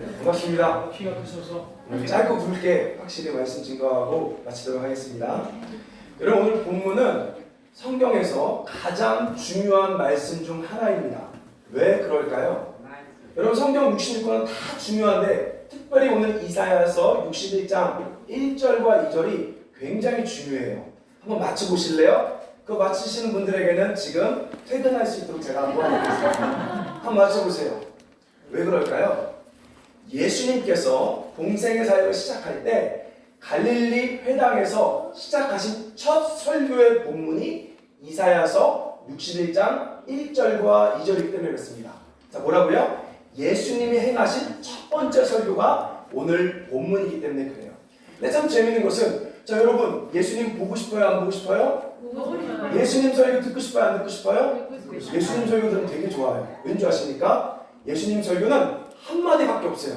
반갑습니다. 키가 크셔서 짧고 굵게 확실히 말씀 증거하고 마치도록 하겠습니다. 여러분, 오늘 본문은 성경에서 가장 중요한 말씀 중 하나입니다. 왜 그럴까요? 여러분, 성경 66권은 다 중요한데 특별히 오늘 이사야서 61장 1절과 2절이 굉장히 중요해요. 한번 맞춰보실래요? 그거 맞히시는 분들에게는 지금 퇴근할 수 있도록 제가 한번 해보겠습니다. 한번 맞춰보세요. 왜 그럴까요? 예수님께서 공생의 사역을 시작할 때 갈릴리 회당에서 시작하신 첫 설교의 본문이 이사야서 61장 1절과 2절이기 때문에 그렇습니다. 자, 뭐라고요? 예수님이 행하신 첫 번째 설교가 오늘 본문이기 때문에 그래요. 근데 참 재밌는 것은, 자, 여러분, 예수님 보고 싶어요? 안 보고 싶어요? 예수님 설교 듣고 싶어요? 안 듣고 싶어요? 예수님 설교 들으면 되게 좋아요. 왠지 아십니까? 예수님 설교는 한마디밖에 없어요.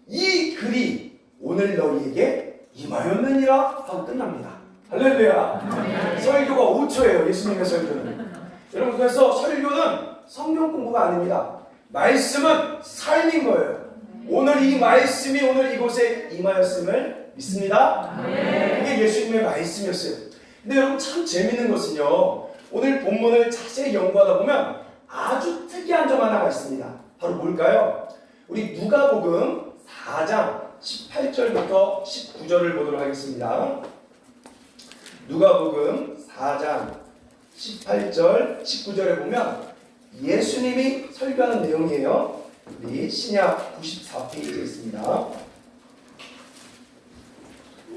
이 글이 오늘 너희에게 임하였느니라 하고 끝납니다. 할렐루야. 설교가 5초예요. 예수님의 설교는. 여러분, 그래서 설교는 성경 공부가 아닙니다. 말씀은 삶인 거예요. 오늘 이 말씀이 오늘 이곳에 임하였음을 믿습니다. 그게 예수님의 말씀이었어요. 근데 여러분, 참 재밌는 것은요, 오늘 본문을 자세히 연구하다 보면 아주 특이한 점 하나가 있습니다. 바로 뭘까요? 우리 누가복음 4장 18절부터 19절을 보도록 하겠습니다. 누가복음 4장 18절 19절에 보면 예수님이 설교하는 내용이에요. 우리 신약 94페이지에 있습니다. 자,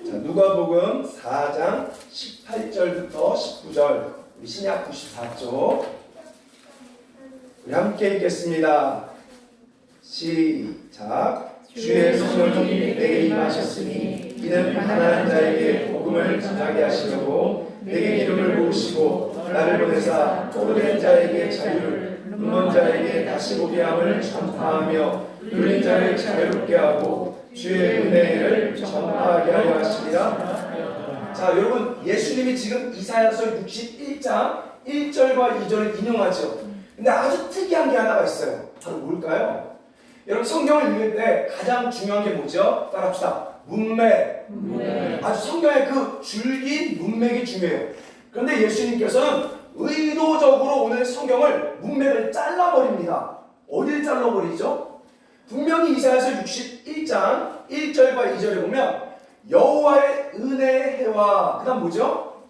누가복음 4장 18절부터 19절, 우리 신약 94쪽 우리 함께 읽겠습니다. 시작. 주의 성령이 내게 임하셨으니 이는 가난한 자에게 복음을 전하게 하시려고 내게 이름을 모으시고 나를 보내사 포로된 자에게 자유를, 눈먼 자에게 다시 보게 함을 전파하며 눌린 자를 자유롭게 하고 주의 은혜를 전파하게 하려 하시리라. 자, 여러분, 예수님이 지금 이사야서 61장 1절과 2절을 인용하죠. 근데 아주 특이한 게 하나가 있어요. 바로 뭘까요? 여러분, 성경을 읽을 때 가장 중요한 게 뭐죠? 따라합시다. 문맥. 아주 성경의 그 줄기 문맥이 중요해요. 그런데 예수님께서는 의도적으로 오늘 성경을 문맥을 잘라버립니다. 어딜 잘라버리죠? 분명히 이사야서 61장 1절과 2절에 보면 여호와의 은혜의 해와, 그 다음 뭐죠?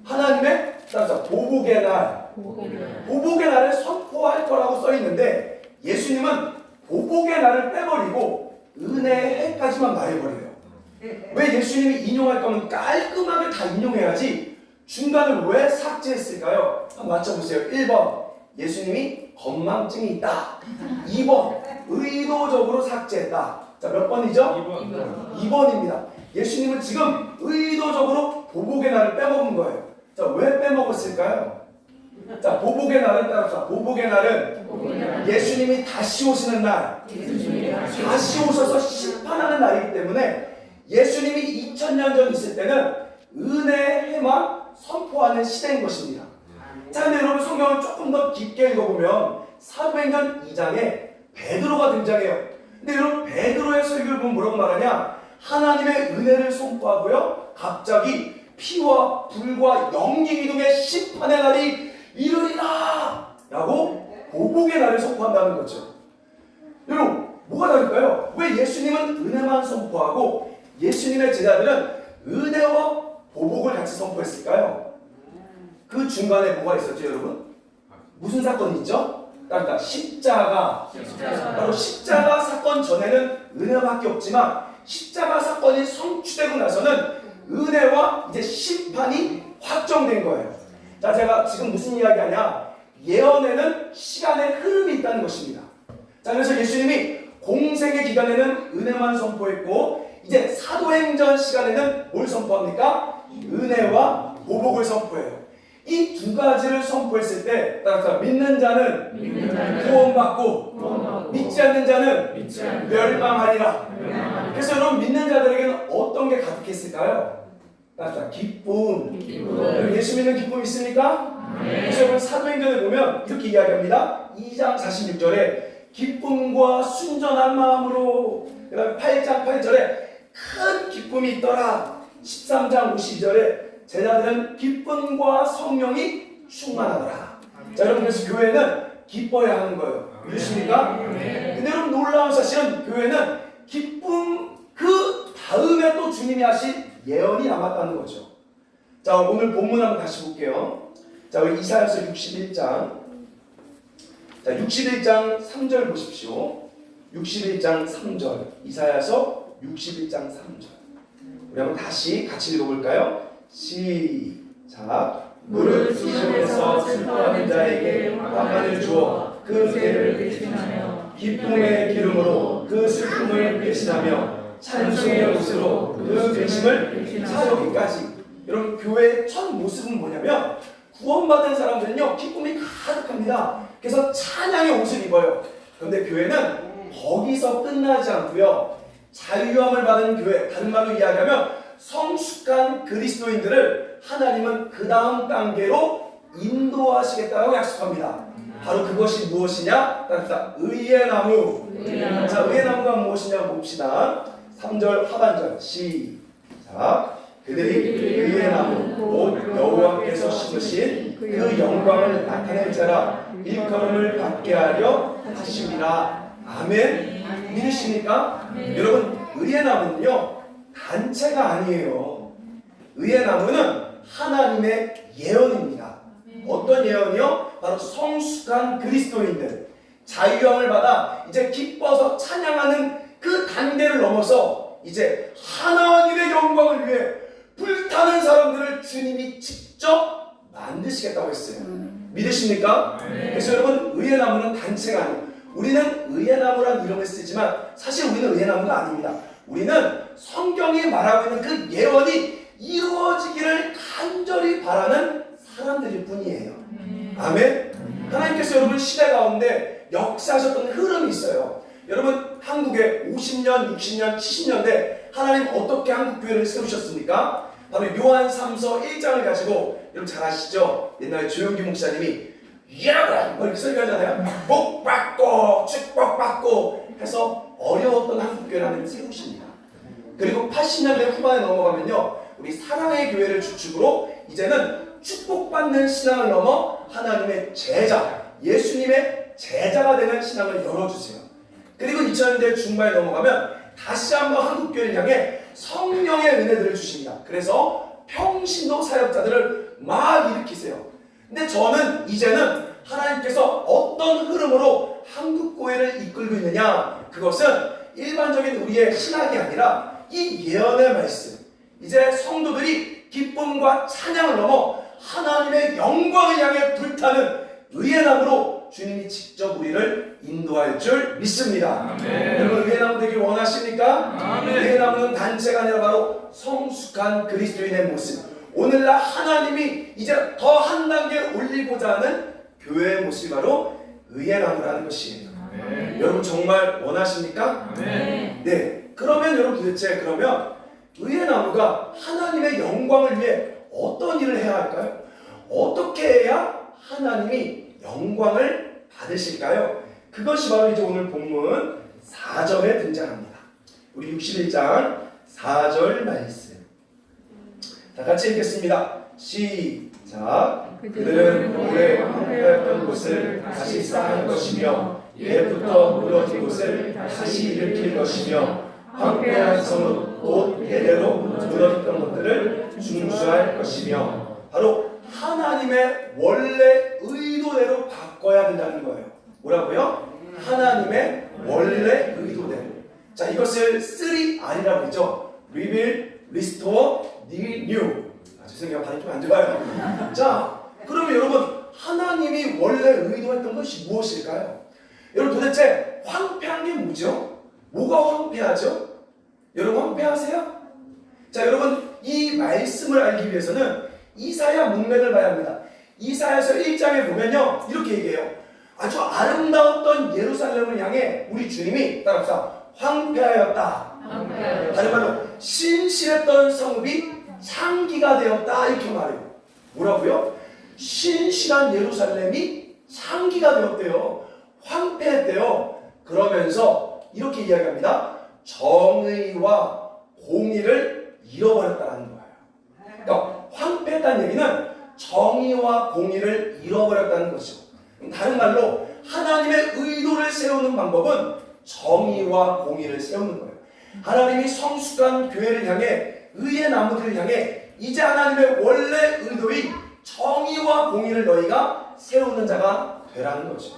하나님의 보복의 날, 보복의 날을 선포할 거라고 써있는데 예수님은 보복의 날을 빼버리고 은혜의 해까지만 말해버려요. 왜 예수님이 인용할 거면 깔끔하게 다 인용해야지 중간을 왜 삭제했을까요? 한번 맞춰보세요. 1번, 예수님이 건망증이 있다. 2번, 의도적으로 삭제했다. 자, 몇 번이죠? 2번입니다. 예수님은 지금 의도적으로 보복의 날을 빼먹은 거예요. 자, 왜 빼먹었을까요? 자, 보복의 날은 따라서 보복의 날은 예수님이 다시 오시는 날, 다시 오셔서 심판하는 날이기 때문에 예수님이 2000년 전 있을 때는 은혜의 해만 선포하는 시대인 것입니다. 자, 근데 여러분, 성경을 조금 더 깊게 읽어보면 사도행전 2장에 베드로가 등장해요. 근데 여러분, 베드로의 설교를 보면 뭐라고 말하냐? 하나님의 은혜를 선포하고요, 갑자기 피와 불과 영리 이동의 심판의 날이 이르리라 라고 보복의 날을 선포한다는 거죠. 여러분, 뭐가 다를까요? 왜 예수님은 은혜만 선포하고 예수님의 제자들은 은혜와 보복을 같이 선포했을까요? 그 중간에 뭐가 있었죠, 여러분? 무슨 사건이 있죠? 그러니까 십자가. 바로 십자가 사건 전에는 은혜밖에 없지만 십자가 사건이 성취되고 나서는 은혜와 이제 심판이 확정된 거예요. 자, 제가 지금 무슨 이야기 하냐? 예언에는 시간의 흐름이 있다는 것입니다. 자, 그래서 예수님이 공생의 기간에는 은혜만 선포했고 이제 사도행전 시간에는 뭘 선포합니까? 은혜와 보복을 선포해요. 이 두 가지를 선포했을 때 따라서 믿는 자는 구원받고 믿지 않는 자는 멸망하리라. 그래서 여러분, 믿는 자들에게는 어떤 게 가득했을까요? 따라서 기쁨. 예수 믿는 기쁨 있습니까? 그래서 여러분, 사도행전을 보면 이렇게 이야기합니다. 2장 46절에 기쁨과 순전한 마음으로. 그다음에 8장 8절에 큰 기쁨이 있더라. 13장 52절에 제자들은 기쁨과 성령이 충만하더라. 자, 여러분, 그래서 교회는 기뻐야 하는 거예요. 믿으십니까? 근데 여러분, 놀라운 사실은 교회는 기쁨 그 다음에 또 주님이 하신 예언이 남았다는 거죠. 자, 오늘 본문 한번 다시 볼게요. 자, 우리 이사야서 61장. 자, 61장 3절 보십시오. 61장 3절. 이사야서 61장 3절. 우리 한번 다시 같이 읽어볼까요? 시작. 무릇 시온에서 슬퍼하는 자에게 평안을 주어 그 죄를 대신하며 기쁨의 기름으로 그 슬픔을 대신하며 찬송의 옷으로 그 배심을 사여기까지. 여러분, 교회의 첫 모습은 뭐냐면 구원받은 사람들은요 기쁨이 가득합니다. 그래서 찬양의 옷을 입어요. 그런데 교회는 거기서 끝나지 않고요, 자유함을 받은 교회, 다른 말로 이야기하면 성숙한 그리스도인들을 하나님은 그 다음 단계로 인도하시겠다고 약속합니다. 바로 그것이 무엇이냐? 따라합시다. 의의 나무. 자, 의의 나무가 무엇이냐 봅시다. 3절 하반절 시작. 그들이 의의 나무 곧 여호와께서 심으신 그 영광을 나타낼 자라 일컬음을 받게 하려 하심이라. 아멘. 믿으십니까? 여러분, 의의 나무는요 단체가 아니에요. 의의 나무는 하나님의 예언입니다. 어떤 예언이요? 바로 성숙한 그리스도인들, 자유함을 받아 이제 기뻐서 찬양하는 그 단계를 넘어서 이제 하나님의 영광을 위해 불타는 사람들을 주님이 직접 만드시겠다고 했어요. 믿으십니까? 그래서 여러분, 의의 나무는 단체가 아니에요. 우리는 의의 나무란 이름을 쓰지만 사실 우리는 의의 나무가 아닙니다. 우리는 성경이 말하고 있는 그 예언이 이루어지기를 간절히 바라는 사람들일 뿐이에요. 아멘. 하나님께서 여러분 시대 가운데 역사하셨던 흐름이 있어요. 여러분, 한국에 50년, 60년, 70년대 하나님 어떻게 한국교회를 세우셨습니까? 바로 요한 3서 1장을 가지고, 여러분 잘 아시죠? 옛날에 조용기 목사님이 여러분 뭐 이렇게 설교하잖아요. 복받고 축복받고 해서 어려웠던 한국교회를 하나님 세우십니다. 그리고 80년대 후반에 넘어가면요, 우리 사랑의 교회를 주축으로 이제는 축복받는 신앙을 넘어 하나님의 제자, 예수님의 제자가 되는 신앙을 열어주세요. 그리고 2000년대 중반에 넘어가면 다시 한번 한국교회를 향해 성령의 은혜들을 주십니다. 그래서 평신도 사역자들을 막 일으키세요. 근데 저는 이제는 하나님께서 어떤 흐름으로 한국교회를 이끌고 있느냐, 그것은 일반적인 우리의 신학이 아니라 이 예언의 말씀, 이제 성도들이 기쁨과 찬양을 넘어 하나님의 영광을 향해 불타는 의의 나무로 주님이 직접 우리를 인도할 줄 믿습니다. 아멘. 여러분, 의의 나무 되길 원하십니까? 아멘. 의의 나무는 단체가 아니라 바로 성숙한 그리스도인의 모습, 오늘날 하나님이 이제 더 한 단계 올리고자 하는 교회의 모습이 바로 의의 나무라는 것이에요. 아멘. 여러분 정말 원하십니까? 아멘. 네. 그러면 여러분 도대체 그러면 의의 나무가 하나님의 영광을 위해 어떤 일을 해야 할까요? 어떻게 해야 하나님이 영광을 받으실까요? 그것이 바로 이제 오늘 본문 4절에 등장합니다. 우리 61장 4절 말씀. 자, 같이 읽겠습니다. 시작. 그들은 오래 황폐했던 곳을 다시 쌓을 것이며 옛부터 무너진 곳을 다시 일으킬 것이며 황폐한 성은 곧 대대로 무너졌던 것들을 중수할 것이며, 바로 하나님의 원래 의도대로 바꿔야 된다는 거예요. 뭐라고요? 하나님의 원래 의도대로. 자, 이것을 3R이라고 했죠. Reveal, Restore, Renew. 죄송해요, 발음이 좀 안 좋아요. 자, 그러면 여러분, 하나님이 원래 의도했던 것이 무엇일까요? 여러분, 도대체 황폐한 게 뭐죠? 뭐가 황폐하죠? 여러분, 황폐하세요? 자, 여러분, 이 말씀을 알기 위해서는 이사야 문맥을 봐야 합니다. 이사야서 1장에 보면요, 이렇게 얘기해요. 아주 아름다웠던 예루살렘을 향해 우리 주님이 따라합시다. 황폐하였다. 다른 말로 신실했던 성읍이 창기가 되었다, 이렇게 말해요. 뭐라고요? 신실한 예루살렘이 창기가 되었대요. 황폐했대요. 그러면서 이렇게 이야기합니다. 정의와 공의를 잃어버렸다는 거예요. 그러니까 황폐했다는 얘기는 정의와 공의를 잃어버렸다는 것이죠. 다른 말로 하나님의 의도를 세우는 방법은 정의와 공의를 세우는 거예요. 하나님이 성숙한 교회를 향해, 의의 나무들을 향해 이제 하나님의 원래 의도인 정의와 공의를 너희가 세우는 자가 되라는 거죠.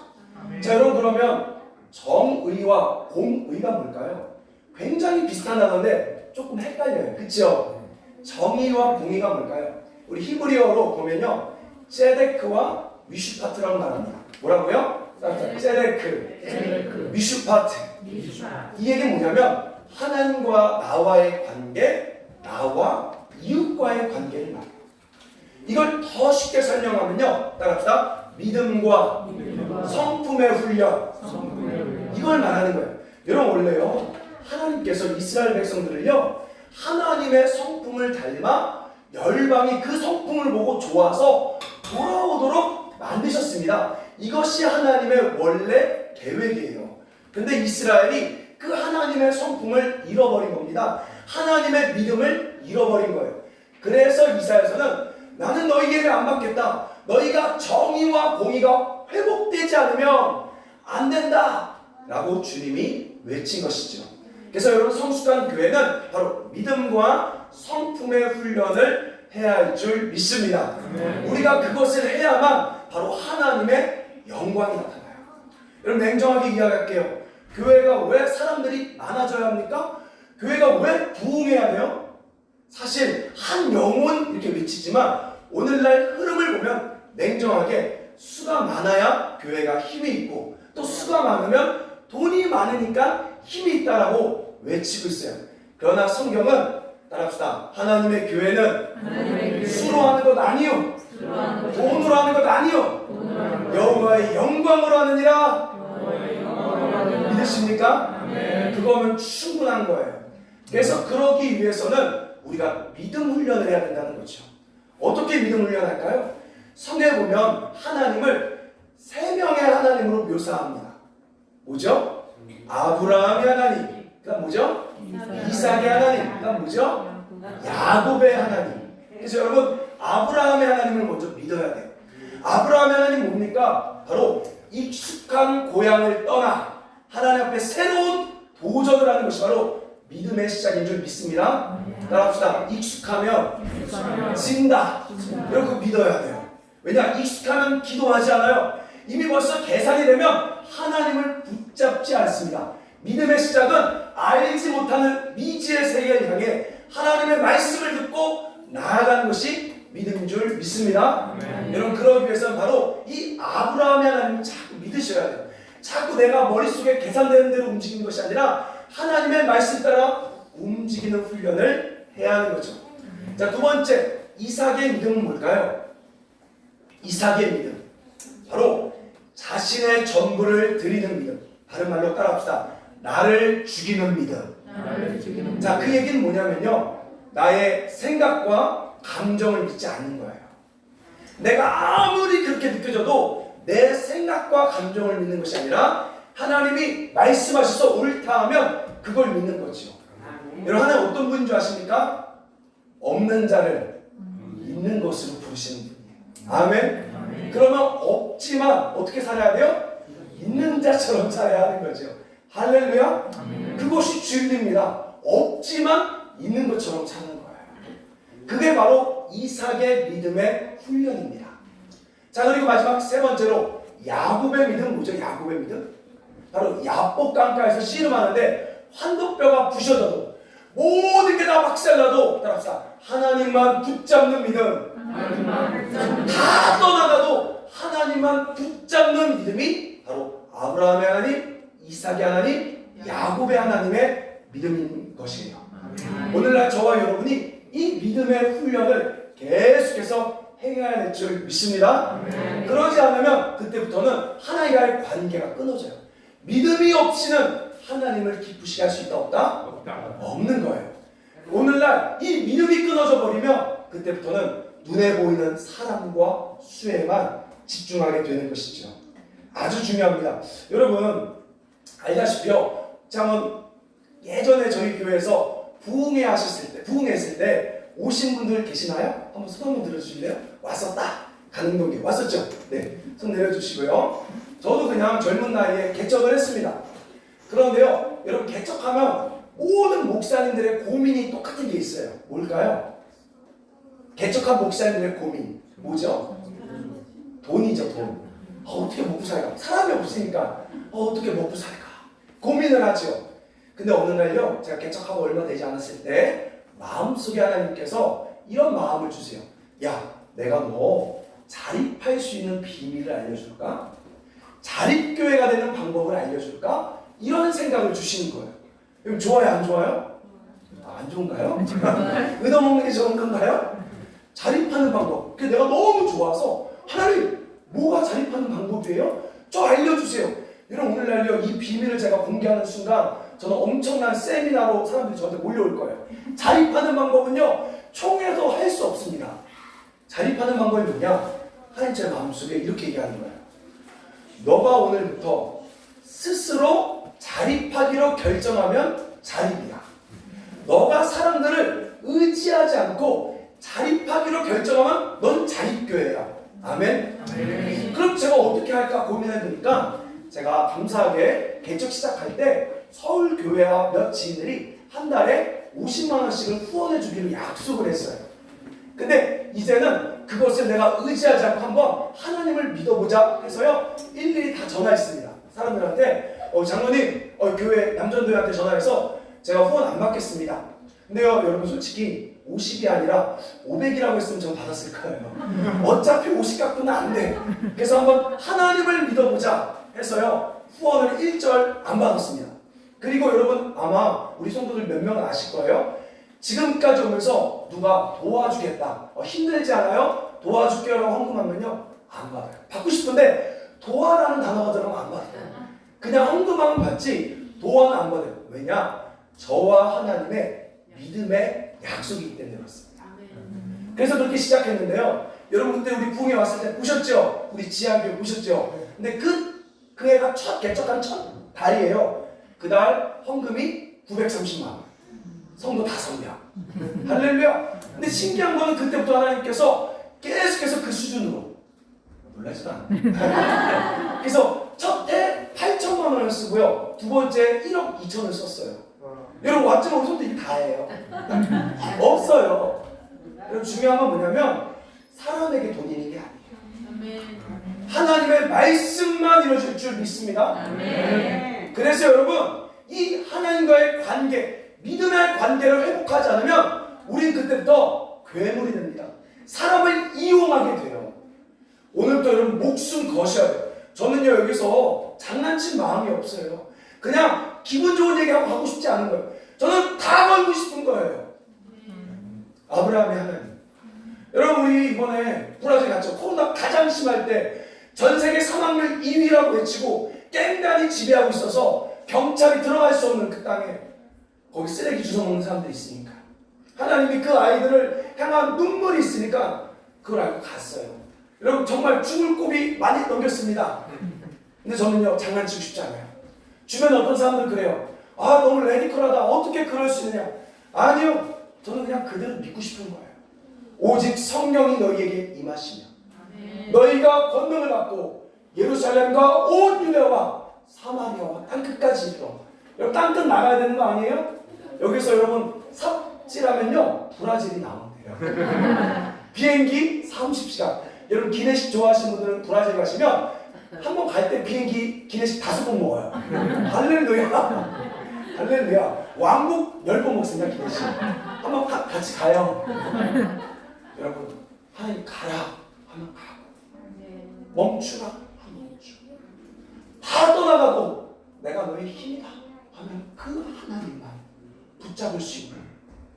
자, 여러분, 그러면 정의와 공의가 뭘까요? 굉장히 비슷한 단어인데 조금 헷갈려요. 그렇죠? 정의와 공의가 뭘까요? 우리 히브리어로 보면요, ጼ데크와 미슈파트라고 말합니다. 뭐라고요? ጼ데크, 미슈파트. 이 얘기는 뭐냐면 하나님과 나와의 관계, 나와 이웃과의 관계를 말해요. 이걸 더 쉽게 설명하면요, 따라합시다. 믿음과 성품의 훈련, 이걸 말하는 거예요. 여러분, 원래요, 하나님께서 이스라엘 백성들을요, 하나님의 성품을 닮아 열방이 그 성품을 보고 좋아서 돌아오도록 만드셨습니다. 이것이 하나님의 원래 계획이에요. 근데 이스라엘이 그 하나님의 성품을 잃어버린 겁니다. 하나님의 믿음을 잃어버린 거예요. 그래서 이사야서는 나는 너희에게 안 받겠다. 너희가 정의와 공의가 회복되지 않으면 안 된다 라고 주님이 외친 것이죠. 그래서 여러분, 성숙한 교회는 바로 믿음과 성품의 훈련을 해야 할 줄 믿습니다. 우리가 그것을 해야만 바로 하나님의 영광이 나타나요. 여러분, 냉정하게 이야기할게요. 교회가 왜 사람들이 많아져야 합니까? 교회가 왜 부흥해야 돼요? 사실 한 영혼 이렇게 외치지만 오늘날 흐름을 보면 냉정하게 수가 많아야 교회가 힘이 있고, 또 수가 많으면 돈이 많으니까 힘이 있다라고 외치고 있어요. 그러나 성경은 따라합시다. 하나님의 교회는 수로 하는 것 아니요, 돈으로 하는 것 아니요, 여호와의 영광으로 하느니라. 믿으십니까? 그거면 충분한 거예요. 그래서 그러기 위해서는 우리가 믿음 훈련을 해야 된다는 거죠. 어떻게 믿음 훈련할까요? 성경에 보면 하나님을 세 명의 하나님으로 묘사합니다. 뭐죠? 아브라함의 하나님, 그러니까 뭐죠? 이삭의 하나님, 그러니까 뭐죠? 야곱의 하나님. 그래서 여러분, 아브라함의 하나님을 먼저 믿어야 돼요. 아브라함의 하나님 뭡니까? 바로 익숙한 고향을 떠나 하나님 앞에 새로운 도전을 하는 것이 바로 믿음의 시작인 줄 믿습니다. 따라합시다. 익숙하면 진다. 여러분, 그거 믿어야 돼요. 왜냐? 익숙하면 기도하지 않아요. 이미 벌써 계산이 되면 하나님을 붙잡지 않습니다. 믿음의 시작은 알지 못하는 미지의 세계를 향해 하나님의 말씀을 듣고 나아가는 것이 믿음인 줄 믿습니다. 여러분, 그러기 위해서는 바로 이 아브라함의 하나님을 자꾸 믿으셔야 돼요. 자꾸 내가 머릿속에 계산되는 대로 움직이는 것이 아니라 하나님의 말씀 따라 움직이는 훈련을 해야 하는 거죠. 자, 두 번째, 이삭의 믿음은 뭘까요? 이삭의 믿음, 바로 자신의 전부를 드리는 믿음. 다른 말로 따라합시다. 나를 죽이는 믿음. 자, 그 얘기는 뭐냐면요, 나의 생각과 감정을 믿지 않는 거예요. 내가 아무리 그렇게 느껴져도 내 생각과 감정을 믿는 것이 아니라 하나님이 말씀하셔서 옳다 하면 그걸 믿는 거죠. 여러분, 하나님 어떤 분인 줄 아십니까? 없는 자를 있는 것으로 부르시는 분이에요. 아멘. 그러면 없지만 어떻게 살아야 돼요? 있는 자처럼 살아야 하는 거죠. 할렐루야. 그것이 진리입니다. 없지만 있는 것처럼 사는 거예요. 그게 바로 이삭의 믿음의 훈련입니다. 자, 그리고 마지막 세 번째로 야곱의 믿음. 뭐죠? 야곱의 믿음? 바로 야복 강가에서 씨름하는데 환도뼈가 부셔져도 모든 게 다 박살나도 따라합시다. 하나님만 붙잡는 믿음. 다 떠나가도 하나님만 붙잡는 믿음이 바로 아브라함의 하나님, 이삭의 하나님, 야곱의 하나님의 믿음인 것이에요. 오늘날 저와 여러분이 이 믿음의 훈련을 계속해서 행해야 될 줄 믿습니다. 그러지 않으면 그때부터는 하나님과의 관계가 끊어져요. 믿음이 없이는 하나님을 기쁘시게 할 수 있다 없다? 없는 거예요. 오늘날 이 믿음이 끊어져 버리면 그때부터는 눈에 보이는 사람과 수에만 집중하게 되는 것이죠. 아주 중요합니다. 여러분, 알다시피요. 참 예전에 저희 교회에서 부흥했을 때 오신 분들 계시나요? 한번 손 한번 들어주실래요? 왔었다. 가능동교 왔었죠? 네, 손 내려주시고요. 저도 그냥 젊은 나이에 개척을 했습니다. 그런데요, 여러분 개척하면 모든 목사님들의 고민이 똑같은 게 있어요. 뭘까요? 개척한 목사님들의 고민 뭐죠? 돈이죠, 돈. 어떻게 먹고 살까? 사람이 없으니까 어떻게 먹고 살까? 고민을 하죠. 근데 어느 날요, 제가 개척하고 얼마 되지 않았을 때 마음속에 하나님께서 이런 마음을 주세요. 야, 내가 너 자립할 수 있는 비밀을 알려줄까? 자립교회가 되는 방법을 알려줄까? 이런 생각을 주시는 거예요. 여러분 좋아요, 안 좋아요? 안 좋은가요? 얻어먹는 게 좋은 건가요? 자립하는 방법. 그게 내가 너무 좋아서 하나님, 뭐가 자립하는 방법이에요? 저 알려주세요. 여러분 오늘날요, 이 비밀을 제가 공개하는 순간 저는 엄청난 세미나로 사람들이 저한테 몰려올 거예요. 자립하는 방법은요, 총에서 할 수 없습니다. 자립하는 방법이 뭐냐? 하나님 제 마음속에 이렇게 얘기하는 거예요. 너가 오늘부터 스스로 자립하기로 결정하면 자립이야. 너가 사람들을 의지하지 않고 자립하기로 결정하면 넌 자립교회야. 아멘? 아멘. 그럼 제가 어떻게 할까 고민해보니까 제가 감사하게 개척 시작할 때 서울교회와 몇 지인들이 한 달에 50만 원씩을 후원해 주기로 약속을 했어요. 근데 이제는 그것을 내가 의지하지 않고 한번 하나님을 믿어보자 해서요, 일일이 다 전화했습니다. 사람들한테 장로님 교회 남전도회한테 전화해서 제가 후원 안 받겠습니다. 근데요 여러분 솔직히 50이 아니라 500이라고 했으면 전 받았을 거예요. 어차피 50 갖고는 안 돼. 그래서 한번 하나님을 믿어보자 해서요 후원을 1절 안 받았습니다. 그리고 여러분 아마 우리 성도들 몇 명은 아실 거예요. 지금까지 오면서 누가 도와주겠다, 힘들지 않아요? 도와줄게요 라고 헌금하면요 안 받아요. 받고 싶은데 도와라는 단어가 들어가면 안 받아요. 그냥 헌금하면 받지 도와는 안 받아요. 왜냐? 저와 하나님의 믿음의 약속이 있기 때문에 그렇습니다. 그래서 그렇게 시작했는데요, 여러분 그때 우리 부흥에 왔을 때 보셨죠? 우리 지하교회 보셨죠? 근데 그 애가 첫 개척한 첫 달이에요. 그달 헌금이 930만 원. 성도 5명. 할렐루야. 근데 신기한 거는 그때부터 하나님께서 계속해서 그 수준으로, 놀라지도 않아요. 그래서 첫 해 8천만 원을 쓰고요, 두 번째 1억 2천을 썼어요. 여러분 왔지만 우리 손도 이게 다예요. 없어요. 여러분 중요한 건 뭐냐면 사람에게 돈 있는 게 아니에요. 하나님의 말씀만 이루어질 줄 믿습니다. 그래서 여러분 이 하나님과의 관계, 믿음의 관계를 회복하지 않으면 우린 그때부터 괴물이 됩니다. 사람을 이용하게 돼요. 오늘부터 여러분 목숨 거셔야 돼요. 저는요 여기서 장난칠 마음이 없어요. 그냥 기분 좋은 얘기하고 가고 싶지 않은 거예요. 저는 다 걸고 싶은 거예요. 아브라함의 하나님. 여러분 우리 이번에 브라질 갔죠. 코로나 가장 심할 때 전 세계 사망률 2위라고 외치고 깽단이 지배하고 있어서 경찰이 들어갈 수 없는 그 땅에 거기 쓰레기 주워 먹는 사람들이 있으니까 하나님이 그 아이들을 향한 눈물이 있으니까 그걸 알고 갔어요. 여러분 정말 죽을 고비 많이 넘겼습니다. 근데 저는요 장난치고 싶지 않아요. 주변에 어떤 사람들 그래요. 아 너무 레디컬하다. 어떻게 그럴 수 있느냐. 아니요. 저는 그냥 그대로 믿고 싶은 거예요. 오직 성령이 너희에게 임하시며 너희가 권능을 받고 예루살렘과 온 유대와 사마리아와 땅끝까지 이르러. 여러분 땅끝 나가야 되는 거 아니에요? 여기서 여러분 삽질하면요 브라질이 나온대요. 비행기 30시간. 여러분 기내식 좋아하시는 분들은 브라질 가시면 한 번 갈 때 비행기 기내식 5번 먹어요. 할렐루야. 할렐루야. 왕복 10번 먹습니다. 기내식. 한번 같이 가요. 여러분 하나님 가라 하면 가고 멈추라 하면 멈추. 다 떠나가도 내가 너의 힘이다 하면 그 하나님만 붙잡을 수 있는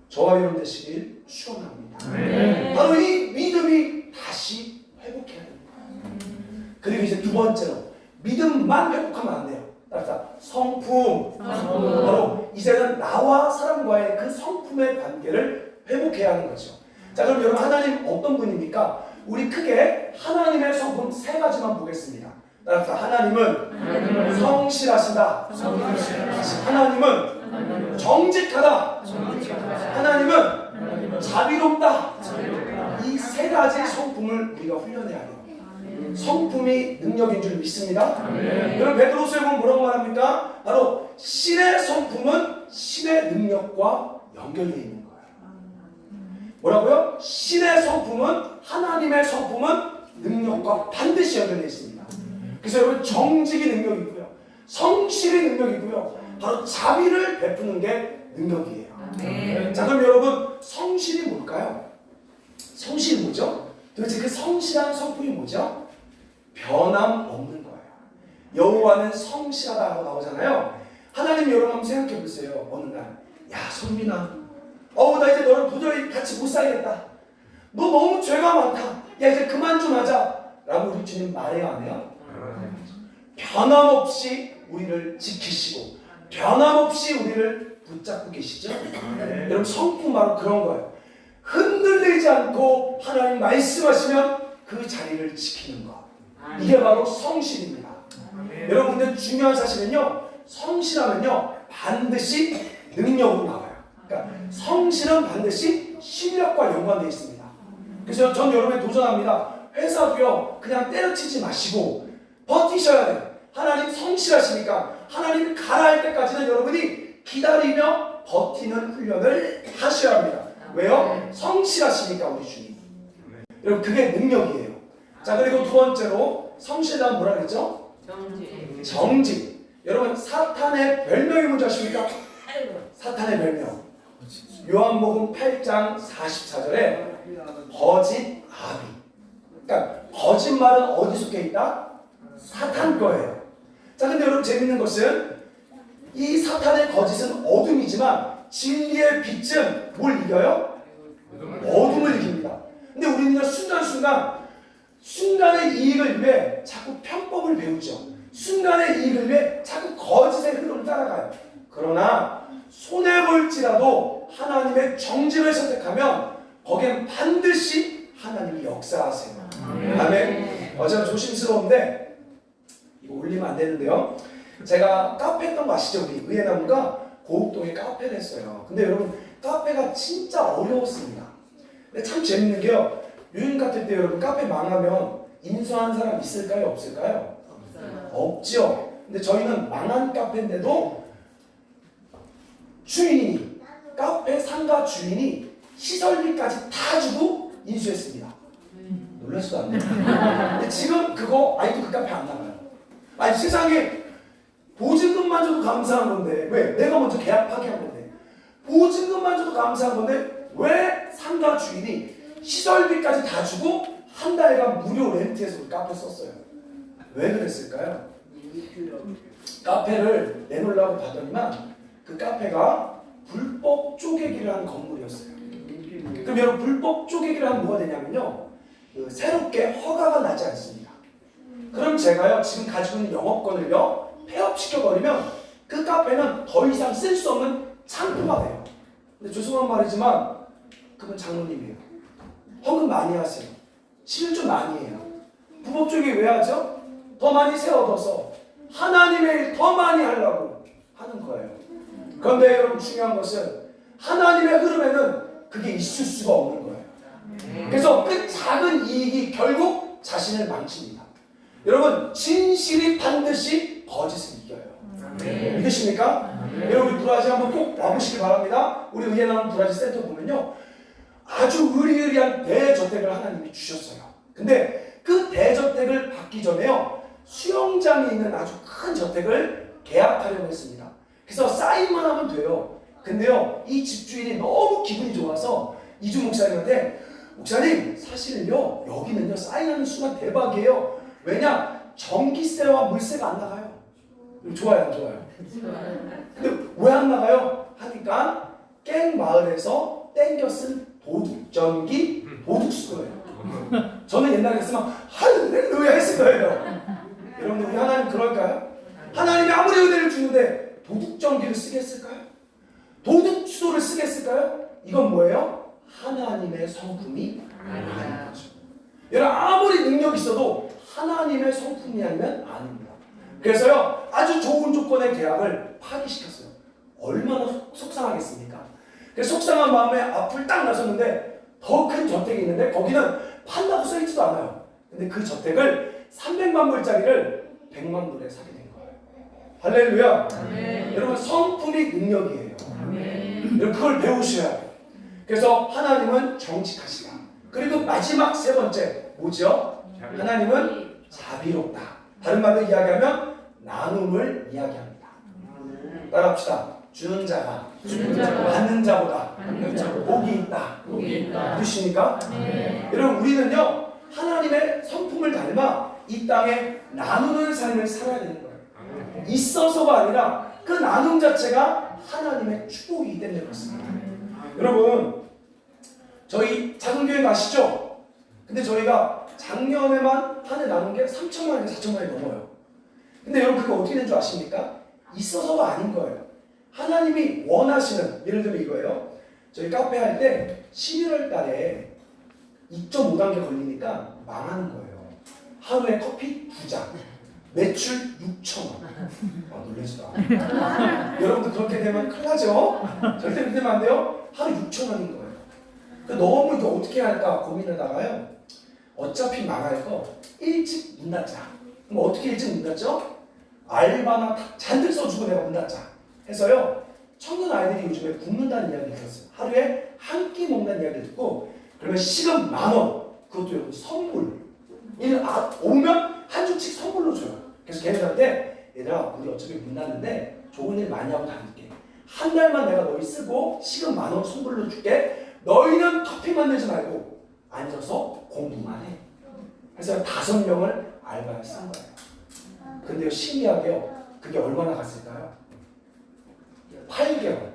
저와 여러분 되시길 축원합니다. 바로 이 믿음이 다시 회복해야 됩니다. 그리고 이제 두 번째로 믿음만 회복하면 안 돼요. 따라서 성품. 바로 이제는 나와 사람과의 그 성품의 관계를 회복해야 하는 거죠. 자 그럼 여러분 하나님 어떤 분입니까? 우리 크게 하나님의 성품 3가지만 보겠습니다. 따라서 하나님은 성실하신다. 하나님은 정직하다. 하나님은 자비롭다. 이 세 가지 성품을 우리가 훈련해야 돼요. 성품이 능력인 줄 믿습니다. 여러분 베드로서에 보면 뭐라고 말합니까? 바로 신의 성품은 신의 능력과 연결되어 있는 거예요. 뭐라고요? 신의 성품은 하나님의 성품은 능력과 반드시 연결되어 있습니다. 그래서 여러분 정직이 능력이고요, 성실이 능력이고요, 바로 자비를 베푸는 게 능력이에요. 자, 그럼 여러분 성실이 뭘까요? 성실이 뭐죠? 도대체 그 성실한 성품이 뭐죠? 변함 없는 거예요. 여호와는 성실하다라고 나오잖아요. 하나님 여러분 한번 생각해 보세요. 어느 날, 야 손민아, 나 이제 너랑 도저히 같이 못 살겠다. 너 너무 죄가 많다. 야 이제 그만 좀 하자. 라고 우리 주님 말해요, 안 해요? 변함없이 우리를 지키시고 변함없이 우리를 붙잡고 계시죠? 여러분 성품 바로 그런 거예요. 흔들리지 않고 하나님 말씀하시면 그 자리를 지키는 것. 이게 바로 성실입니다. 여러분 근데 중요한 사실은요, 성실하면요 반드시 능력으로 나와요. 그러니까 성실은 반드시 실력과 연관되어 있습니다. 그래서 전 여러분에 도전합니다. 회사도요 그냥 때려치지 마시고 버티셔야 돼요. 하나님 성실하시니까 하나님 가라 할 때까지는 여러분이 기다리며 버티는 훈련을 하셔야 합니다. 왜요? 성실하시니까 우리 주님. 여러분 그게 능력이에요. 자, 그리고 두 번째로 성실하면 뭐라 그랬죠? 정직. 여러분 사탄의 별명이 뭔지 아십니까? 사탄의 별명 요한복음 8장 44절에 거짓 아비. 그러니까 거짓말은 어디 속해 있다? 사탄 거예요. 자, 근데 여러분 재밌는 것은 이 사탄의 거짓은 어둠이지만 진리의 빛은 뭘 이겨요? 어둠을 이깁니다. 근데 우리는 순간의 이익을 위해 자꾸 편법을 배우죠. 순간의 이익을 위해 자꾸 거짓의 흐름을 따라가요. 그러나 손해볼지라도 하나님의 정직을 선택하면 거기엔 반드시 하나님이 역사하세요. 아멘. 제가 조심스러운데 이거 올리면 안 되는데요. 제가 카페 했던 거 아시죠? 우리 의회나무가 고흥동에 카페를 했어요. 근데 여러분 카페가 진짜 어려웠습니다. 근데 참 재밌는 게요, 유인 카페 때 여러분 카페 망하면 인수한 사람 있을까요? 없을까요? 없죠. 근데 저희는 망한 카페인데도 주인이, 카페 상가 주인이 시설비까지 다 주고 인수했습니다. 놀라시도 안 돼요. 근데 지금 그거 아직도 그 카페 안 나가요. 아니 세상에 보증금만 줘도 감사한 건데 왜? 내가 먼저 계약 파기한 건데 보증금만 줘도 감사한 건데 왜 상가 주인이 시설비까지 다 주고 한 달간 무료 렌트해서 그 카페 썼어요? 왜 그랬을까요? 카페를 내놓으려고 봤더니만 그 카페가 불법 쪼개기를 한 건물이었어요. 그럼 여러분 불법 쪼개기를 하면 뭐가 되냐면요, 새롭게 허가가 나지 않습니다. 그럼 제가요 지금 가지고 있는 영업권을요 폐업시켜버리면 그 카페는 더 이상 쓸 수 없는 창고가 돼요. 근데 죄송한 말이지만 그건 장로님이에요. 헌금 많이 하세요. 실좀 많이 해요. 불법 쪼개기 왜 하죠? 더 많이 세 얻어서 하나님의 일 더 많이 하려고 하는 거예요. 그런데 여러분 중요한 것은 하나님의 흐름에는 그게 있을 수가 없는 거예요. 그래서 그 작은 이익이 결국 자신을 망칩니다. 여러분 진실이 반드시 거짓을 이겨요. 믿으십니까? 여러분 브라질 한번 꼭 와보시기 바랍니다. 우리 의에 나온 브라질 센터 보면요 아주 의리의리한 대저택을 하나님이 주셨어요. 근데 그 대저택을 받기 전에요 수영장이 있는 아주 큰 저택을 계약하려고 했습니다. 그래서 사인만 하면 돼요. 근데요 이 집주인이 너무 기분이 좋아서 이주 목사님한테, 목사님 사실은요 여기는요 사인하는 순간 대박이에요. 왜냐? 전기세와 물세가 안 나가요. 좋아요 안 좋아요? 근데 왜 안 나가요? 하니까 깽 마을에서 땡겨 쓴 도둑전기 도둑수거예요. 저는 옛날에 했으면 할렐루야 했을 거예요. 여러분들 우리 하나님 그럴까요? 하나님이 아무리 은혜를 주는데 도둑전기를 쓰겠을까요? 도둑수도를 쓰겠을까요? 이건 뭐예요? 하나님의 성품이 아닌 거죠. 여러분 아무리 능력이 있어도 하나님의 성품이 아니면 아닙니다. 그래서요 아주 좋은 조건의 계약을 파기시켰어요. 얼마나 속상하겠습니까? 그래서 속상한 마음에 앞을 딱 나섰는데 더 큰 저택이 있는데 거기는 판다고 써있지도 않아요. 근데 그 저택을 300만 불짜리를 100만 불에 사게 된 거예요. 할렐루야. 아멘. 여러분 성품이 능력이에요. 아멘. 여러분 그걸 배우셔야 돼요. 그래서 하나님은 정직하시다. 그리고 마지막 세 번째 뭐죠? 하나님은 자비롭다. 다른 말로 이야기하면 나눔을 이야기합니다. 따라합시다. 주는 자가 받는 자보다 복이 있다. 믿으십니까? 여러분 우리는요 하나님의 성품을 닮아 이 땅에 나누는 삶을 살아야 되는 거예요. 있어서가 아니라 그 나눔 자체가 하나님의 축복이기 때문에 그렇습니다. 여러분 저희 작은 교회 가시죠? 근데 저희가 작년에만 한 해 나눈 게 3천만 원에서 4천만 원이 넘어요. 근데 여러분 그거 어떻게 된 줄 아십니까? 있어서가 아닌 거예요. 하나님이 원하시는, 예를 들면 이거예요. 저희 카페 할 때 11월 달에 2.5단계 걸리니까 망하는 거예요. 하루에 커피 2잔, 매출 6,000원. 아, 놀라지도 않아요. 여러분도 그렇게 되면 큰일 나죠? 절대 그렇게 되면 안 돼요. 하루 6,000원인 거예요. 너무 이거 어떻게 할까 고민하다가요. 어차피 망할 거 일찍 문 닫자. 그럼 어떻게 일찍 문 닫죠? 알바나 잔뜩 써주고 내가 문 닫자 해서요. 청년 아이들이 요즘에 굶는다는 이야기를 들었어요. 하루에 한 끼 먹는 이야기를 듣고 그러면 시급 10,000원. 그것도 여러분 선물. 오면 한 주씩 선물로 줘요. 그래서 걔네들한테 얘들아 우리 어차피 문 닫는데 좋은 일 많이 하고 다닐게. 한 달만 내가 너희 쓰고 시급 10,000원 선물로 줄게. 너희는 커피 만들지 말고 앉아서 공부만 해. 그래서 5명을 알바에 쓴 거예요. 근데요 신기하게요. 그게 얼마나 갔을까요? 8개월.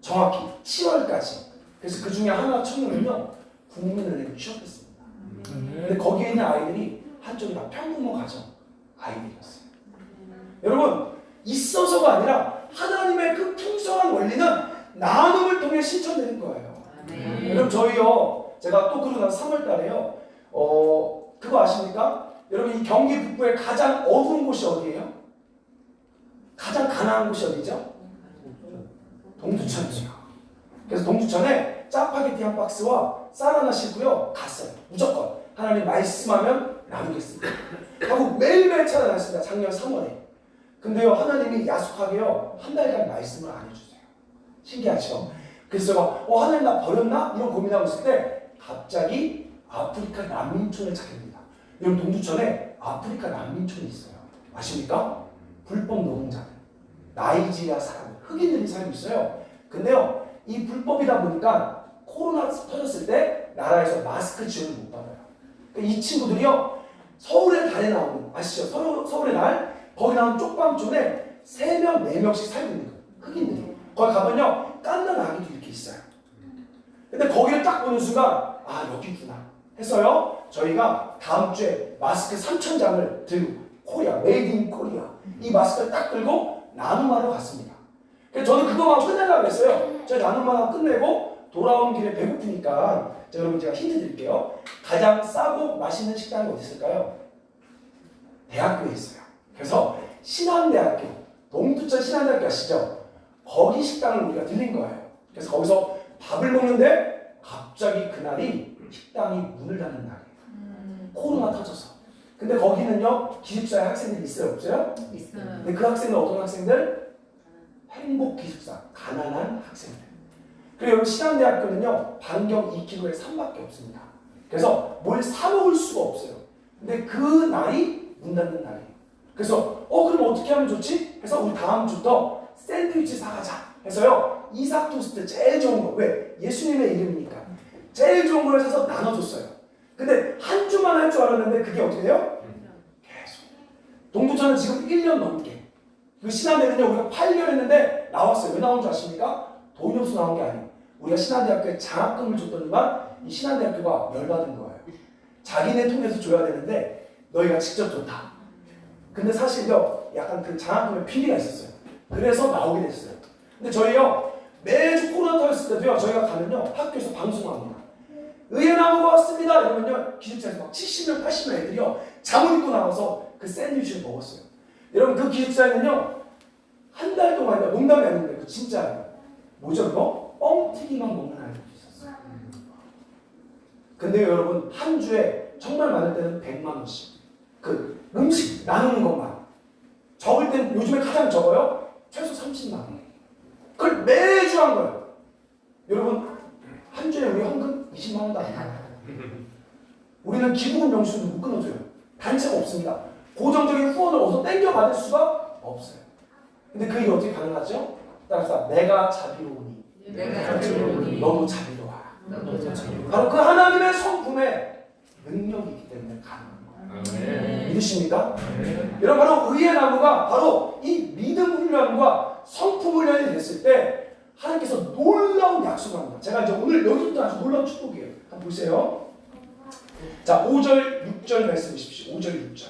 정확히 7월까지. 그래서 그 중에 하나 청년은요 국민은행에 취업했습니다. 근데 거기에 있는 아이들이 한쪽이 다 평균모 가정 아이들이었어요. 여러분 있어서가 아니라 하나님의 그 풍성한 원리는 나눔을 통해 실천되는 거예요. 여러분 저희요 제가 또 그러고 나서 3월 달에요 그거 아십니까? 여러분 이 경기 북부의 가장 어두운 곳이 어디예요? 가장 가난한 곳이 어디죠? 동두천이죠. 그래서 동두천에 짜파게티 한 박스와 쌀 하나 싣고요 갔어요. 무조건 하나님 말씀하면 나누겠습니다 하고 매일매일 찾아다녔습니다. 작년 3월에. 근데요 하나님이 야속하게요 한 달간 말씀을 안 해주세요. 신기하죠? 그래서 제가 하나님 나 버렸나? 이런 고민하고 있을 때 갑자기 아프리카 난민촌을 찾게 됩니다. 여러분 동두천에 아프리카 난민촌이 있어요. 아십니까? 불법 노동자들, 나이지리아 사람, 흑인들이 살고 있어요. 근데요 이 불법이다 보니까 코로나 터졌을 때 나라에서 마스크 지원을 못 받아요. 그러니까 이 친구들이요 서울의 달에 나오는 아시죠? 서울의 달 거기 나오는 쪽방촌에 3명, 4명씩 살고 있는 거예요. 흑인들이. 거기 가면요 깐난 아기도 이렇게 있어요. 근데 거기를 딱 보는 순간 아 여기구나 해서요 저희가 다음 주에 마스크 3,000장을 들고 코리아, 메이드 인 코리아 이 마스크를 딱 들고 나눔하러 갔습니다. 그래서 저는 그거만 끝내려고 했어요. 저희 나눔하러 끝내고 돌아온 길에 배고프니까 여러분 제가 힌트 드릴게요. 가장 싸고 맛있는 식당이 어디 있을까요? 대학교에 있어요. 그래서 신한대학교, 동두천 신한대학교 아시죠? 거기 식당을 우리가 들린 거예요. 그래서 거기서 밥을 먹는데 갑자기 그날이 식당이 문을 닫는 날이에요. 코로나 터져서. 근데 거기는요 기숙사에 학생들이 있어요 없어요? 있어요. 근데 그 학생들 어떤 학생들? 행복 기숙사, 가난한 학생들. 그리고 여기 신한대학교는요 반경 2km에 산밖에 없습니다. 그래서 뭘 사 먹을 수가 없어요. 근데 그 날이 문 닫는 날이에요. 그래서 그럼 어떻게 하면 좋지? 해서 우리 다음 주부터 샌드위치 사가자 해서요 이삭 토스트 제일 좋은 거. 왜? 예수님의 이름이니까 제일 좋은 걸 사서 나눠줬어요. 근데 한 주만 할 줄 알았는데 그게 어떻게 돼요? 계속. 동두천은 지금 1년 넘게. 그 신한대는요 우리가 8개월 했는데 나왔어요. 왜 나온 줄 아십니까? 돈이 없어 나온 게 아니에요. 우리가 신한대학교에 장학금을 줬더니만 이 신한대학교가 열받은 거예요. 자기네 통해서 줘야 되는데 너희가 직접 줬다. 근데 사실요 약간 그 장학금에 비리가 있었어요. 그래서 나오게 됐어요. 근데 저희요 매주 코로나 터졌을 때도요 저희가 가면요 학교에서 방송합니다. 의회 나무가 왔습니다. 이러면요 기숙사에서 막 70명 80명 애들이요 잠옷 입고 나와서 그 샌드위치를 먹었어요. 여러분 그 기숙사에는요 한 달 동안요 농담이 아닌데 그 진짜예요. 뭐죠 그거? 뻥튀기만 먹는 아이들도 있었어요. 근데 여러분 한 주에 정말 많을 때는 100만 원씩 그 음식 나누는 것만 적을 땐 요즘에 가장 적어요. 최소 30만 원. 그걸 매주 한 거예요. 여러분 한 주에 우리 헌금 20만 원도 안 나와요. 우리는 기부금 영수도 못 끊어줘요. 단체가 없습니다. 고정적인 후원을 어디서 땡겨받을 수가 없어요. 근데 그게 어떻게 가능하죠? 따라서 내가 자비로우니 너도 자비로워라. 바로 그 하나님의 성품에 능력이 있기 때문에 가능한 거예요. 믿으십니까? 여러분 바로 의의 나무가 바로 이 믿음 훈련과 성품 훈련이 됐을 때 하나님께서 놀라운 약속을 합니다. 제가 이제 오늘 여기부터 아주 놀라운 축복이에요. 한번 보세요. 자, 5절, 6절 말씀 보십시오. 5절, 6절.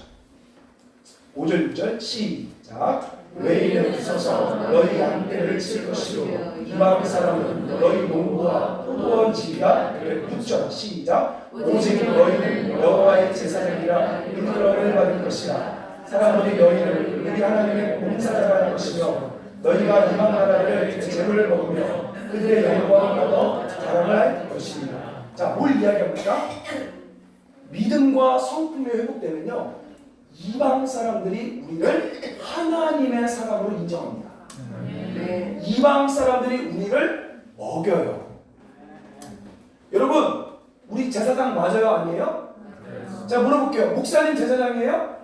5절, 6절 시작. 외인은 부서서 너희 양떼를 칠 것이요 이방 사람은 너희 농부와 포도원 지리라. 6절 시작. 오직 너희는 여호와의 제사장이라 일컬음을 받을 것이라. 사람들이 너희를 우리 하나님의 봉사자라 할 것이며 너희가 이방 나라를 재물을 먹으며 그들의 영광을 얻어 자랑할 것이니라. 자, 뭘 이야기합니까? 믿음과 성품이 회복되면요 이방 사람들이 우리를 하나님의 사람으로 인정합니다. 이방 사람들이 우리를 먹여요. 여러분 우리 제사장 맞아요 아니에요? 자 물어볼게요. 목사님 제사장이에요?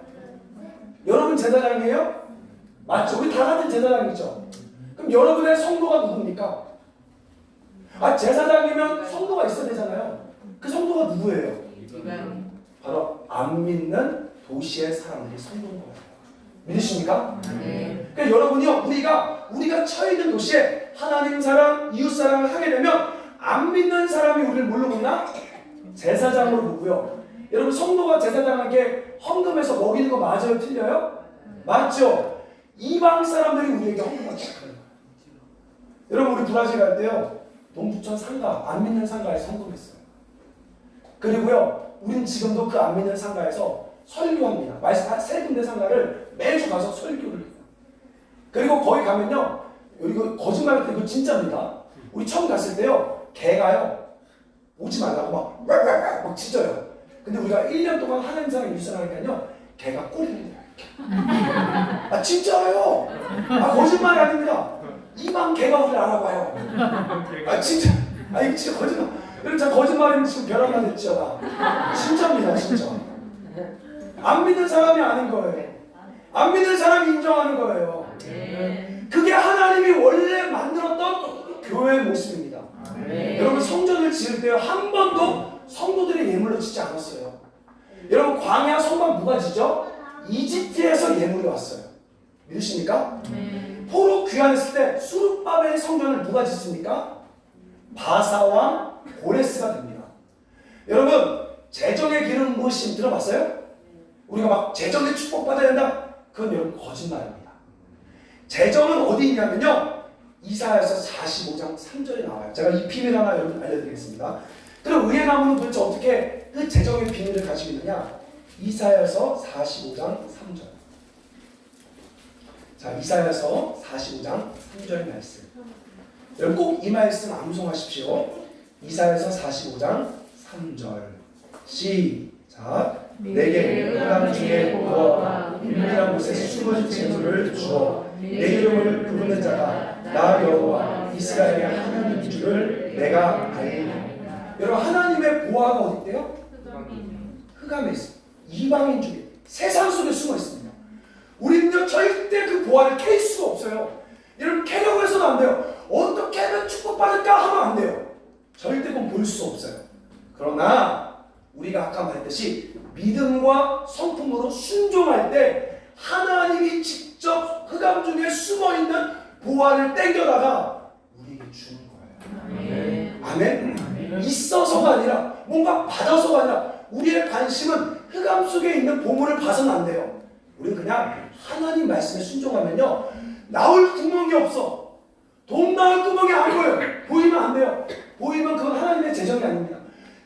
여러분 제사장이에요? 맞죠? 우리 다 같은 제사장이죠. 그럼 여러분의 성도가 누굽니까? 아 제사장이면 성도가 있어야 되잖아요. 그 성도가 누구예요? 바로 안 믿는 도시의 사람들이 성도인 거예요. 믿으십니까? 그러니까 여러분이요 우리가 처해 있는 도시에 하나님 사랑, 이웃 사랑을 하게 되면 안 믿는 사람이 우리를 뭘로 보나? 제사장으로 보고요. 여러분 성도가 제사장에게 헌금해서 먹이는 거 맞아요? 틀려요? 맞죠? 이방 사람들이 우리에게 헌금하기 시작하는 거예요. 여러분 우리 브라질 갈 때요 동부천 상가, 안 믿는 상가에서 헌금했어요. 그리고요 우린 지금도 그 안 믿는 상가에서 설교합니다. 한 3군데 상가를 매주 가서 설교를 해요. 그리고 거기 가면요 이거 거짓말할 때 이거 진짜입니다. 우리 처음 갔을 때요 개가요 오지 말라고 막 짖어요. 근데 우리가 1년 동안 하나님 사랑 일선하니까요 개가 꼬리를 이렇게 아 진짜예요. 아 거짓말이 아닙니다. 이방 개가 우리를 알아봐요. 아 진짜 이거 진짜 거짓말. 여러분 저 거짓말이면 지금 별 하나 됐죠. 진짜입니다 진짜. 안 믿는 사람이 아닌 거예요. 안 믿는 사람이 인정하는 거예요. 그게 하나님이 원래 만들었던 교회의 모습입니다. 여러분 성전을 지을 때 한 번도 성도들의 예물로 짓지 않았어요. 여러분 광야 성막 누가 지죠? 이집트에서 예물이 왔어요. 믿으십니까? 포로 귀환했을 때 수르바벨 성전을 누가 짓습니까? 바사왕 고레스가 됩니다. 여러분 재정의 기름 부으심 들어봤어요? 우리가 막 재정의 축복 받아야 된다? 그건 여러분 거짓말입니다. 재정은 어디 있냐면요 이사야서 45장 3절에 나와요. 제가 이 비밀 하나 여러분 알려드리겠습니다. 그럼 의의 나무는 도대체 어떻게 그 재정의 비밀을 가지고 있느냐? 이사야서 45장 3절. 자 이사야서 45장 3절 말씀. 여러분 꼭 이 말씀 암송하십시오. 이사야서 45장 3절 시작. 내게 흑암 중에 보아와 은밀한 곳에 숨은 재물을 주어 내 이름을 부르는 자가 나 여호와 이스라엘의 하나님인 줄을 내가 알리라. 여러분 하나님의 보아가 어디 있대요? 흑암에 있어요. 이방인 중에 세상 속에 숨어 있습니다. 우리는요 절대 그 보아를 캘 수가 없어요. 여러분 캐려고 해서도 안 돼요. 어떻게 하면 축복받을까 하면 안 돼요. 절대 그건 볼 수 없어요. 그러나 우리가 아까 말했듯이 믿음과 성품으로 순종할 때 하나님이 직접 흑암 중에 숨어있는 보화를 땡겨다가 우리에게 주는 거예요. 아멘? 있어서가 아니라 뭔가 받아서가 아니라 우리의 관심은 흑암 속에 있는 보물을 봐서는 안 돼요. 우리는 그냥 하나님 말씀에 순종하면요 나올 구멍이 없어. 돈 나올 구멍이 안 보여요. 보이면 안 돼요. 보이면 그건 하나님의 재정이 아닙니다.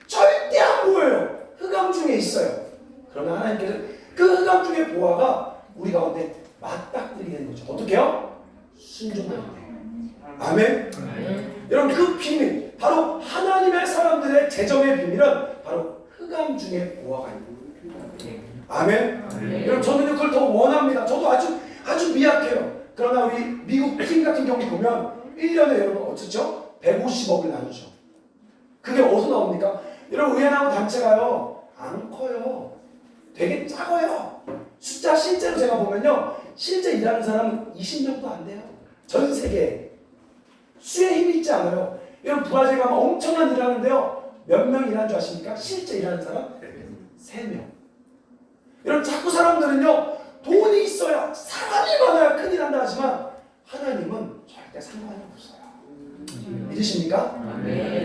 절대 안 보여요. 흑암 중에 있어요. 그러면 하나님께서 비밀, 바로 하나님의 사람들의 재정의 비밀은 바로 흑암 중에 보아가 있는 거예요. 아멘. 여러분 저는 그걸 더 원합니다. 저도 아주 미약해요. 그러나 우리 미국 팀 같은 경우 보면 1년에 여러분 어쩌죠? 150억을 나누죠. 그게 어디서 나옵니까? 여러분 의회나무 단체가요 안 커요. 되게 작아요. 숫자 실제로 제가 보면요 실제 일하는 사람은 20명도 안 돼요. 전 세계에. 수에 힘이 있지 않아요. 여러분 브라질 가면 엄청난 일을 하는데요 몇 명 일하는 줄 아십니까? 실제 일하는 사람? 3명. 여러분 자꾸 사람들은요 돈이 있어야 사람이 많아야 큰일 한다 하지만 하나님은 절대 상관이 없어요. 믿으십니까?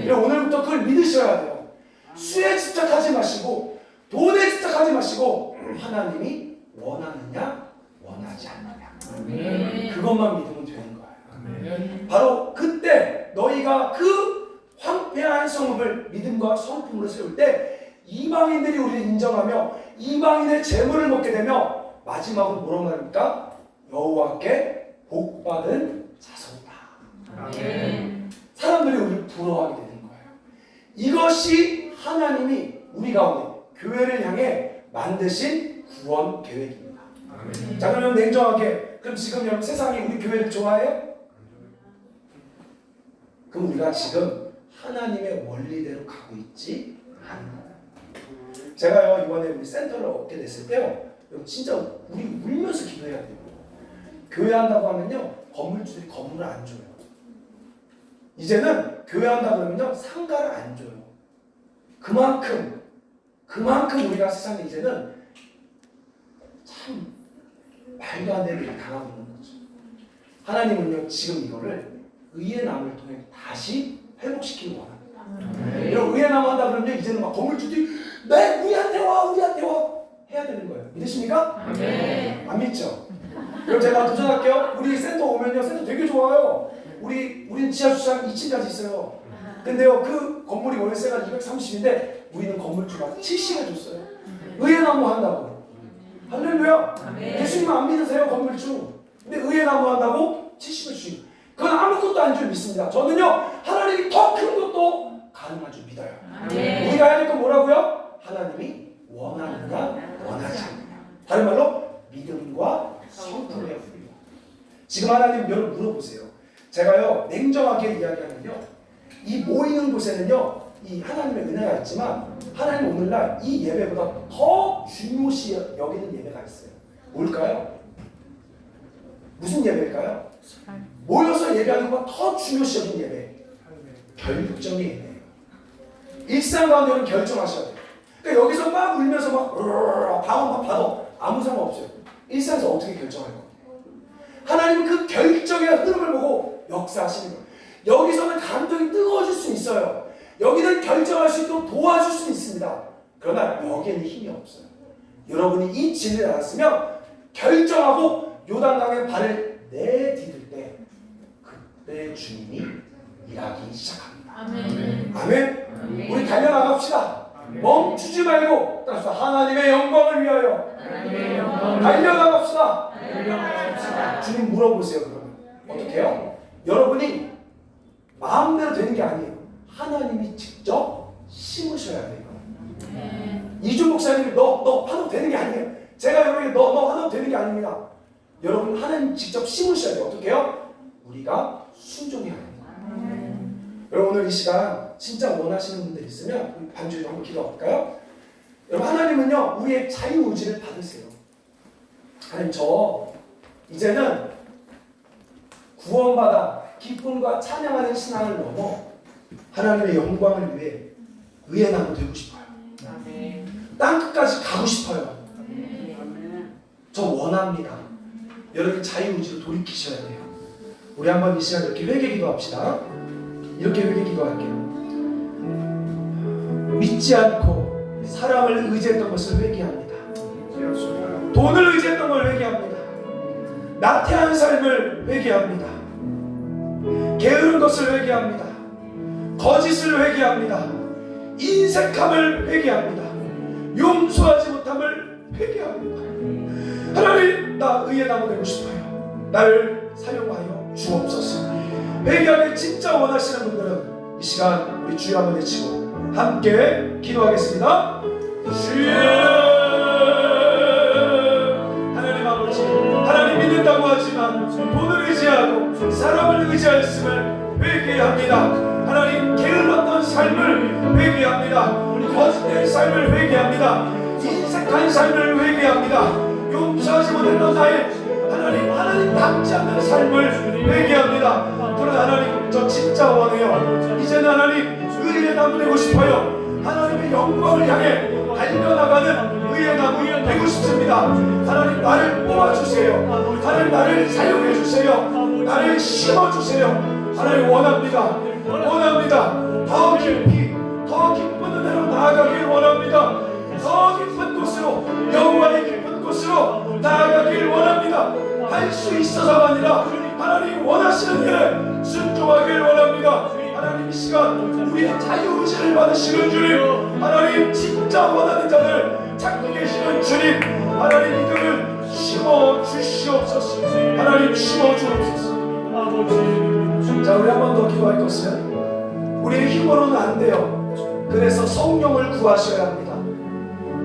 여러분 오늘부터 그걸 믿으셔야 돼요. 수에 집착하지 마시고 돈에 집착하지 마시고 하나님이 원하느냐 원하지 않느냐 그것만 믿으면 되는 거예요. 바로 그때 너희가 그 황폐한 성읍을 믿음과 성품으로 세울 때 이방인들이 우리를 인정하며 이방인의 재물을 먹게 되며 마지막으로 뭐라고 말합니까? 여호와께 복받은 자손이다. 사람들이 우리를 부러워하게 되는 거예요. 이것이 하나님이 우리 가운데 교회를 향해 만드신 구원 계획입니다. 자 그러면 냉정하게 그럼 지금 여러분 세상이 우리 교회를 좋아해요? 그럼 우리가 지금 하나님의 원리대로 가고 있지 않는 거예요. 제가요 이번에 우리 센터를 얻게 됐을 때요 진짜 우리 울면서 기도해야 돼요. 교회 한다고 하면요 건물주들이 건물을 안 줘요. 이제는 교회 한다고 하면요 상가를 안 줘요. 그만큼 우리가 세상에 이제는 참 말도 안 되는 일을 당하고 있는 거죠. 하나님은요 지금 이거를 의의 나무를 통해 다시 회복시키기 원합니다. 이런 의의 나무 한다 그러면 이제는 막 건물주들이 우리한테 와 해야 되는 거예요. 믿으십니까? 안 믿죠? 그럼 제가 도전할게요. 우리 센터 오면요 센터 되게 좋아요. 우린 지하 주차장 2층까지 있어요. 근데요 그 건물이 월세가 230인데 우리는 건물주가 70에 줬어요. 의의 나무 한다고. 할렐루야. 예수님 안 믿으세요 건물주. 근데 의의 나무 한다고 70을 주시고 그건 아무것도 안 줄 믿습니다. 저는요 하나님이 더 큰 것도 가능한 줄 믿어요. 우리가 해야 될 건 뭐라고요? 하나님이 원하느냐 원하지 않느냐. 다른 말로 믿음과 성품의 훈련. 지금 하나님 여러분 물어보세요. 제가요 냉정하게 이야기하면요 이 모이는 곳에는요 이 하나님의 은혜가 있지만 하나님 오늘날 이 예배보다 더 중요시 여기는 예배가 있어요. 뭘까요? 무슨 예배일까요? 모여서 예배하는 것보다 더 중요시 여기는 예배. 결정의 예배예요. 일상 가운데 여러분 결정하셔야 돼요. 그러니까 여기서 막 울면서 막 방언 봐도 아무 상관없어요. 일상에서 어떻게 결정할 거예요? 하나님은 그 결정의 흐름을 보고 역사하시는 거예요. 여기서는 감정이 뜨거워질 수 있어요. 여기는 결정할 수 있도록 도와줄 수 있습니다. 그러나 여기에는 힘이 없어요. 여러분이 이 진리를 알았으면 결정하고 요단강에 발을 내디딜 때 그때 주님이 일하기 시작합니다. 아멘. 우리 달려나갑시다. 멈추지 말고 따라서 하나님의 영광을 위하여 달려나갑시다. 주님 물어보세요. 그러면 어떻게 해요? 여러분이 마음대로 되는 게 아니에요. 하나님이 직접 심으셔야 돼요. 이준 목사님이 너 하도 되는 게 아니에요. 제가 여러분에게 너 하도 되는 게 아닙니다. 여러분 하나님 직접 심으셔야 돼요. 어떻게 해요? 우리가 순종해야 돼요. 여러분 오늘 이 시간 진짜 원하시는 분들 있으면 우리 반주로 한번 기도할까요? 여러분 하나님은요 우리의 자유의지를 받으세요. 하나님 저 이제는 구원받아 기쁨과 찬양하는 신앙을 넘어 하나님의 영광을 위해 의의 나무 되고 싶어요. 땅끝까지 가고 싶어요. 저 원합니다. 여러분 자유의지로 돌이키셔야 돼요. 우리 한번 이 시간 이렇게 회개 기도합시다. 이렇게 회개 기도할게요. 믿지 않고 사람을 의지했던 것을 회개합니다. 돈을 의지했던 걸 회개합니다. 나태한 삶을 회개합니다. 게으른 것을 회개합니다. 거짓을 회개합니다. 인색함을 회개합니다. 용서하지 못함을 회개합니다. 하나님 나 의의 나무 되고 싶어요. 나를 사용하여 주옵소서. 회개하길 진짜 원하시는 분들은 시간 우리 주여 한번 외치고 함께 기도하겠습니다. 주여, 하나님 아버지, 하나님 믿는다고 하지만 돈을 의지하고 사람을 의지하였음을 회개합니다. 하나님 게을렀던 삶을 회개합니다. 거짓된 삶을 회개합니다. 인색한 삶을 회개합니다. 용서하지 못했던 나의 하나님 닮지 않는 삶을 회개합니다. 그러나 하나님, 저 진짜 원해요. 이제는 하나님 의의 나무 되고 싶어요. 하나님의 영광을 향해 달려나가는 의의 나무 되고 싶습니다. 하나님, 나를 뽑아주세요. 하나님, 나를 사용해주세요. 나를 심어주세요. 하나님, 원합니다. 더 깊이, 더 깊은 은혜로 나아가길 원합니다. 더 깊은 곳으로, 여호와의 깊은 곳으로 나아가길 원합니다. 할 수 있어서가 아니라 하나님 원하시는 일에 순종하길 원합니다. 하나님, 이 시간 우리의 자유의지를 받으시는 주님, 하나님 진짜 원하는 자들 찾고 계시는 주님, 하나님 이들을 심어주시옵소서. 하나님 심어주옵소서. 자, 우리 한 번 더 기도할 것은 우리의 힘으로는 안 돼요. 그래서 성령을 구하셔야 합니다.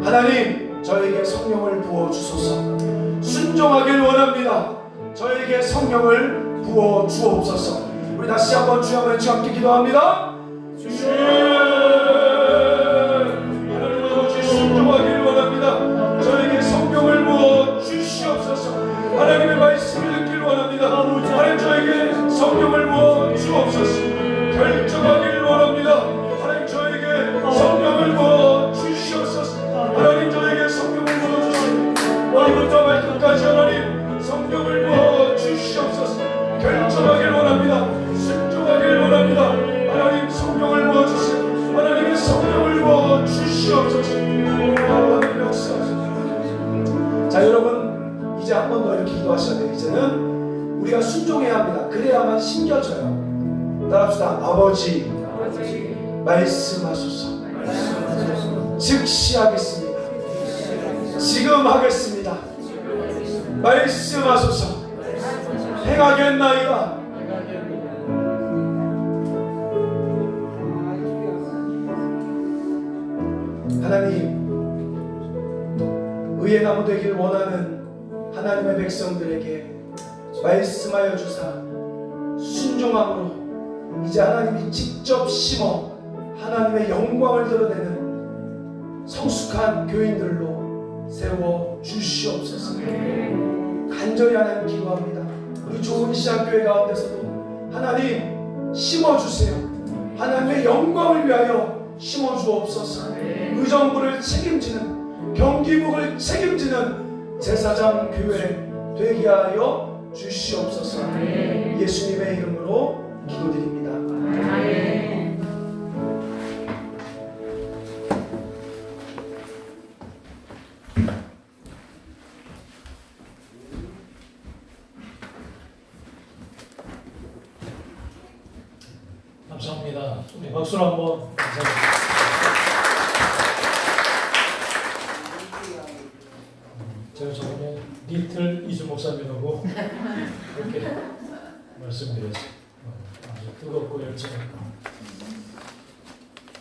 하나님, 저에게 성령을 부어주소서. 순종하길 원합니다. 저에게 성령을 부어주옵소서. 우리 다시 한번 주여 한번 함께 기도합니다. 하나님 아버지, 순종하길 원합니다. 저에게 성령을 부어주시옵소서. 하나님의 말씀을 듣길 원합니다. 하나님, 저에게 성령을 부어주옵소서. 결정하길 원합니다. 하나님, 저에게 성령을 부어주시옵소서. 하나님, 저에게 성령을 부어주시옵소서. 오늘부터 말끝까지 하나님 성령을 부어주시옵소서. 결정하길 원합니다. 순종하길 원합니다. 하나님, 성령을 부어주시옵소서. 하나님의 성령을 부어주시옵소서. 하나님 역사하소서. 자, 여러분, 이제 한 번 더 이렇게 기도하셔야 돼요. 이제는 우리가 순종해야 합니다. 그래야만 심겨져요. 따라합시다. 아버지, 말씀하소서. 즉시 하겠습니다. 지금 하겠습니다. 말씀하소서. 행하겠나이다. 하나님, 의의 나무 되길 원하는 하나님의 백성들에게 말씀하여 주사 순종함으로 이제 하나님이 직접 심어 하나님의 영광을 드러내는 성숙한 교인들로 세워 주시옵소서. 간절히 하나님 기도합니다. 우리 좋은 시작교회 가운데서도 하나님 심어주세요. 하나님의 영광을 위하여 심어주옵소서. 의정부를 책임지는, 경기국을 책임지는 제사장 교회 되게 하여 주시옵소서. 예수님의 이름으로 기도드립니다. 아멘. 감사합니다. 우리 박수로 한번 감사합니다. 제가 저번에 리틀 이주 목사님하고 그렇게 말씀드렸어요. 아주 뜨겁고 열정있고.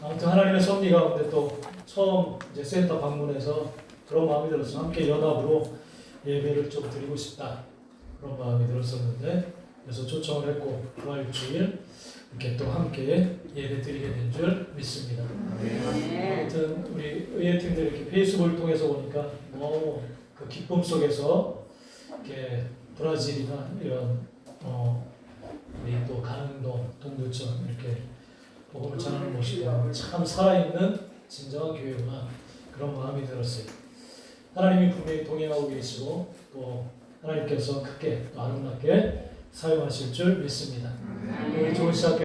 아무튼 하나님의 섭리 가운데 또 처음 이제 센터 방문해서 그런 마음이 들어서 함께 연합으로 예배를 좀 드리고 싶다, 그런 마음이 들었었는데, 그래서 초청을 했고 부활주일 이렇게 또 함께 예배 드리게 된 줄 믿습니다. 아무튼 우리 의회팀들 이렇게 페이스북을 통해서 보니까 너무 그 기쁨 속에서 이렇게 브라질이나 이런 우리 또 강릉동, 동두천 이렇게 복음을 전하는 모습이 참 살아있는 진정한 교회구나, 그런 마음이 들었어요. 하나님이 분명히 동행하고 계시고 또 하나님께서 크게 또 아름답게 사용하실 줄 믿습니다. 우리 좋은 시작